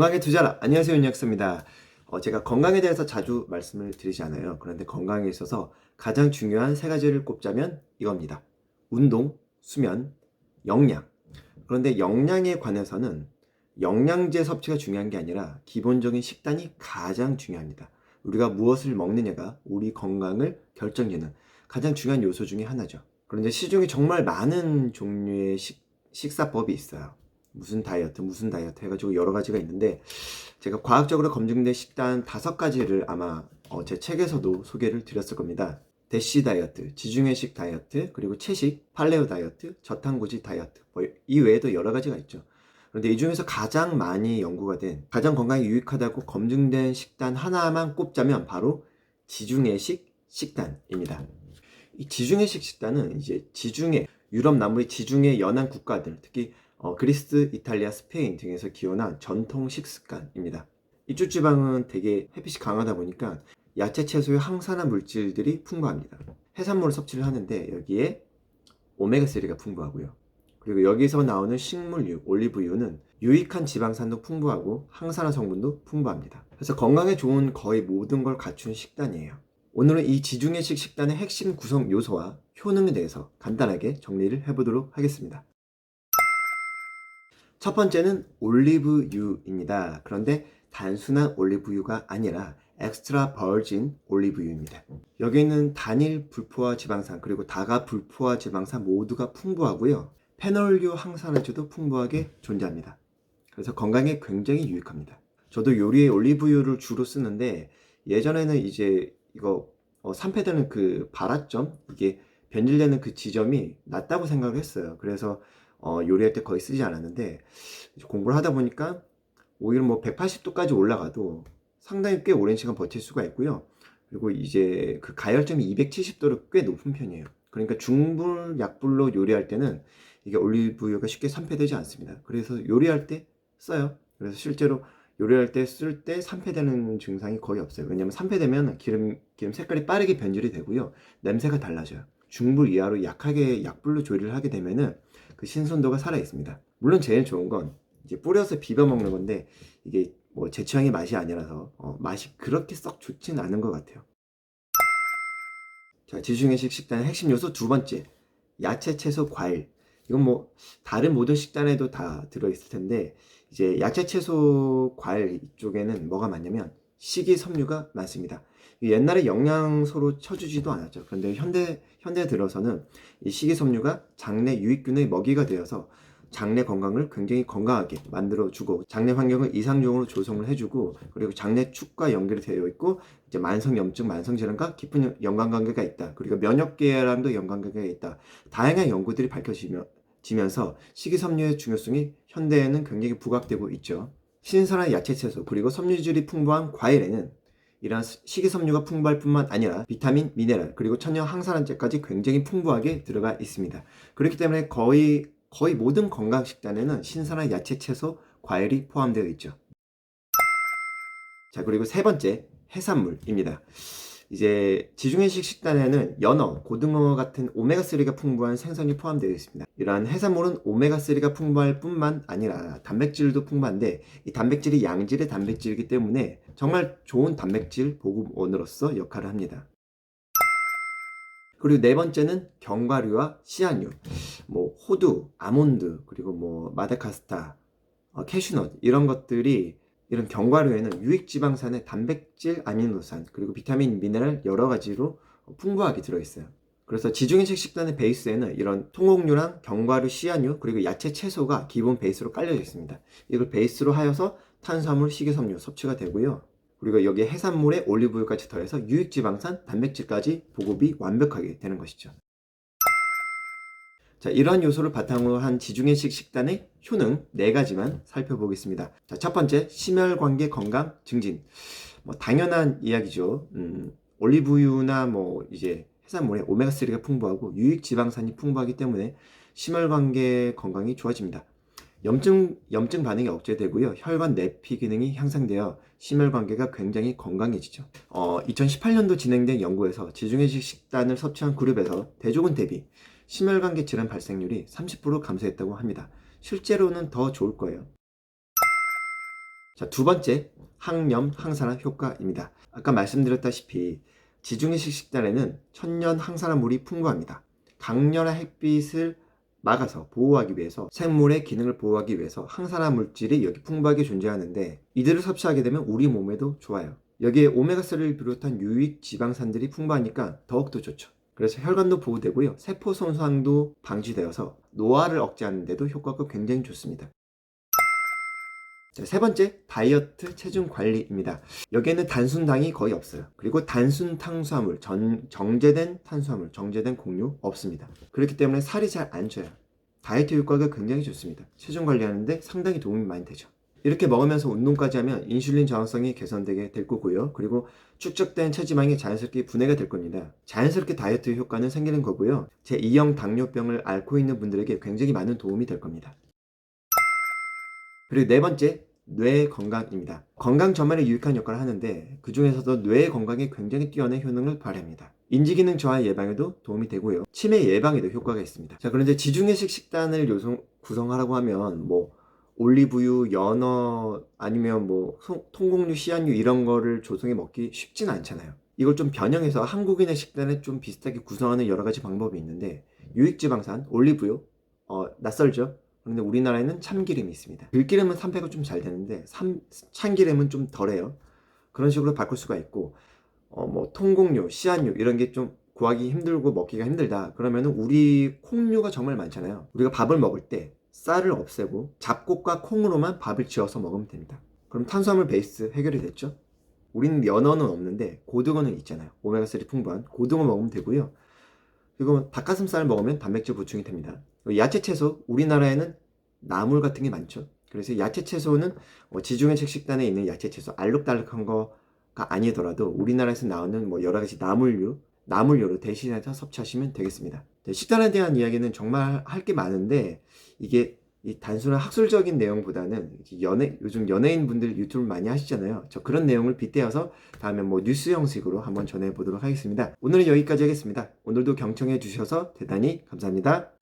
건강에 투자라. 안녕하세요, 윤혁수입니다. 제가 건강에 대해서 자주 말씀을 드리지 않아요. 그런데 건강에 있어서 가장 중요한 세 가지를 꼽자면 이겁니다. 운동, 수면, 영양. 그런데 영양에 관해서는 영양제 섭취가 중요한 게 아니라 기본적인 식단이 가장 중요합니다. 우리가 무엇을 먹느냐가 우리 건강을 결정짓는 가장 중요한 요소 중에 하나죠. 그런데 시중에 정말 많은 종류의 식사법이 있어요. 무슨 다이어트 해가지고 여러 가지가 있는데, 제가 과학적으로 검증된 식단 5가지를 아마 제 책에서도 소개를 드렸을 겁니다. 대시 다이어트, 지중해식 다이어트, 그리고 채식, 팔레오 다이어트, 저탄고지 다이어트, 이 외에도 여러 가지가 있죠. 그런데 이 중에서 가장 많이 연구가 된, 가장 건강에 유익하다고 검증된 식단 하나만 꼽자면 바로 지중해식 식단입니다. 이 지중해식 식단은 이제 유럽 남부의 지중해 연안 국가들, 특히 그리스, 이탈리아, 스페인 등에서 기원한 전통 식습관입니다. 이쪽 지방은 되게 햇빛이 강하다 보니까 야채, 채소의 항산화 물질들이 풍부합니다. 해산물을 섭취를 하는데 여기에 오메가3가 풍부하고요. 그리고 여기서 나오는 식물유, 올리브유는 유익한 지방산도 풍부하고 항산화 성분도 풍부합니다. 그래서 건강에 좋은 거의 모든 걸 갖춘 식단이에요. 오늘은 이 지중해식 식단의 핵심 구성 요소와 효능에 대해서 간단하게 정리를 해보도록 하겠습니다. 첫 번째는 올리브유입니다. 그런데 단순한 올리브유가 아니라 엑스트라 버진 올리브유입니다. 여기는 단일 불포화 지방산 그리고 다가 불포화 지방산 모두가 풍부하고요. 페놀류 항산화제도 풍부하게 존재합니다. 그래서 건강에 굉장히 유익합니다. 저도 요리에 올리브유를 주로 쓰는데, 예전에는 이제 이거 산패되는 그 발화점, 이게 변질되는 그 지점이 낮다고 생각을 했어요. 그래서 요리할 때 거의 쓰지 않았는데, 공부를 하다 보니까 오히려 180도까지 올라가도 상당히 꽤 오랜 시간 버틸 수가 있고요. 그리고 이제 그 가열점이 270도로 꽤 높은 편이에요. 그러니까 중불, 약불로 요리할 때는 이게 올리브유가 쉽게 산패되지 않습니다. 그래서 요리할 때 써요. 그래서 실제로 요리할 때 쓸 때 산패되는 증상이 거의 없어요. 왜냐면 산패되면 기름 색깔이 빠르게 변질이 되고요. 냄새가 달라져요. 중불 이하로 약하게 약불로 조리를 하게 되면은 그 신선도가 살아 있습니다. 물론 제일 좋은 건 이제 뿌려서 비벼 먹는 건데, 이게 제 취향의 맛이 아니라서 맛이 그렇게 썩 좋진 않은 것 같아요. 자, 지중해식 식단의 핵심 요소 두 번째, 야채, 채소, 과일. 이건 다른 모든 식단에도 다 들어있을 텐데, 이제 야채, 채소, 과일 이쪽에는 뭐가 많냐면 식이섬유가 많습니다. 옛날에 영양소로 쳐주지도 않았죠. 그런데 현대 들어서는 이 식이섬유가 장내 유익균의 먹이가 되어서 장내 건강을 굉장히 건강하게 만들어주고, 장내 환경을 이상적으로 조성을 해주고, 그리고 장내 축과 연결이 되어 있고, 이제 만성염증, 만성질환과 깊은 연관관계가 있다. 그리고 면역계랑도 연관관계가 있다. 다양한 연구들이 밝혀지면서 식이섬유의 중요성이 현대에는 굉장히 부각되고 있죠. 신선한 야채, 채소, 그리고 섬유질이 풍부한 과일에는 이러한 식이섬유가 풍부할 뿐만 아니라 비타민, 미네랄, 그리고 천연 항산화제까지 굉장히 풍부하게 들어가 있습니다. 그렇기 때문에 거의 모든 건강 식단에는 신선한 야채, 채소, 과일이 포함되어 있죠. 자, 그리고 세 번째, 해산물입니다. 이제 지중해식 식단에는 연어, 고등어 같은 오메가3가 풍부한 생선이 포함되어 있습니다. 이러한 해산물은 오메가3가 풍부할 뿐만 아니라 단백질도 풍부한데, 이 단백질이 양질의 단백질이기 때문에 정말 좋은 단백질 보급원으로서 역할을 합니다. 그리고 네 번째는 견과류와 씨앗류, 호두, 아몬드, 그리고 마데카스타, 캐슈넛, 이런 것들이, 이런 견과류에는 유익지방산의 단백질, 아미노산, 그리고 비타민, 미네랄 여러 가지로 풍부하게 들어있어요. 그래서 지중해식 식단의 베이스에는 이런 통곡류랑 견과류, 씨앗류, 그리고 야채, 채소가 기본 베이스로 깔려져 있습니다. 이걸 베이스로 하여서 탄수화물, 식이섬유 섭취가 되고요. 그리고 여기에 해산물에 올리브유까지 더해서 유익지방산, 단백질까지 보급이 완벽하게 되는 것이죠. 자, 이러한 요소를 바탕으로 한 지중해식 식단의 효능 4가지만 살펴보겠습니다. 자, 첫 번째, 심혈관계 건강 증진. 당연한 이야기죠. 올리브유나 이제 해산물에 오메가3가 풍부하고 유익지방산이 풍부하기 때문에 심혈관계 건강이 좋아집니다. 염증 반응이 억제되고요. 혈관 내피 기능이 향상되어 심혈관계가 굉장히 건강해지죠. 2018년도 진행된 연구에서 지중해식 식단을 섭취한 그룹에서 대조군 대비 심혈관계 질환 발생률이 30% 감소했다고 합니다. 실제로는 더 좋을 거예요. 자, 두 번째, 항염, 항산화 효과입니다. 아까 말씀드렸다시피 지중해식 식단에는 천년 항산화물이 풍부합니다. 강렬한 햇빛을 막아서 보호하기 위해서 생물의 기능을 보호하기 위해서 항산화 물질이 여기 풍부하게 존재하는데 이들을 섭취하게 되면 우리 몸에도 좋아요. 여기에 오메가3를 비롯한 유익 지방산들이 풍부하니까 더욱더 좋죠. 그래서 혈관도 보호되고요. 세포 손상도 방지되어서 노화를 억제하는 데도 효과가 굉장히 좋습니다. 자, 세 번째, 다이어트 체중 관리입니다. 여기에는 단순당이 거의 없어요. 그리고 단순 탄수화물, 정제된 탄수화물, 정제된 곡류 없습니다. 그렇기 때문에 살이 잘 안 쪄요. 다이어트 효과가 굉장히 좋습니다. 체중 관리하는데 상당히 도움이 많이 되죠. 이렇게 먹으면서 운동까지 하면 인슐린 저항성이 개선되게 될 거고요. 그리고 축적된 체지방이 자연스럽게 분해가 될 겁니다. 자연스럽게 다이어트 효과는 생기는 거고요. 제2형 당뇨병을 앓고 있는 분들에게 굉장히 많은 도움이 될 겁니다. 그리고 네 번째, 뇌 건강입니다. 건강 전반에 유익한 역할을 하는데 그 중에서도 뇌 건강에 굉장히 뛰어난 효능을 발휘합니다. 인지기능 저하 예방에도 도움이 되고요. 치매 예방에도 효과가 있습니다. 자, 그런데 지중해식 식단을 구성하라고 하면 뭐 올리브유, 연어 아니면 뭐 통곡류, 씨앗류 이런 거를 조성해 먹기 쉽지는 않잖아요. 이걸 좀 변형해서 한국인의 식단에 좀 비슷하게 구성하는 여러 가지 방법이 있는데 유익지방산, 올리브유, 낯설죠? 그런데 우리나라에는 참기름이 있습니다. 들기름은 산패가 좀 잘 되는데 참기름은 좀 덜해요. 그런 식으로 바꿀 수가 있고 뭐 통곡류, 씨앗류 이런 게 좀 구하기 힘들고 먹기가 힘들다. 그러면은 우리 콩류가 정말 많잖아요. 우리가 밥을 먹을 때 쌀을 없애고 잡곡과 콩으로만 밥을 지어서 먹으면 됩니다. 그럼 탄수화물 베이스 해결이 됐죠? 우리는 연어는 없는데 고등어는 있잖아요. 오메가3 풍부한 고등어 먹으면 되고요. 그리고 닭가슴살 먹으면 단백질 보충이 됩니다. 야채 채소, 우리나라에는 나물 같은 게 많죠. 그래서 야채 채소는 지중해식 식단에 있는 야채 채소 알록달록한 거가 아니더라도 우리나라에서 나오는 뭐 여러 가지 나물류로 대신해서 섭취하시면 되겠습니다. 식단에 대한 이야기는 정말 할 게 많은데 이게 이 단순한 학술적인 내용보다는 요즘 연예인분들 유튜브 많이 하시잖아요. 저 그런 내용을 빗대어서 다음에 뭐 뉴스 형식으로 한번 전해보도록 하겠습니다. 오늘은 여기까지 하겠습니다. 오늘도 경청해 주셔서 대단히 감사합니다.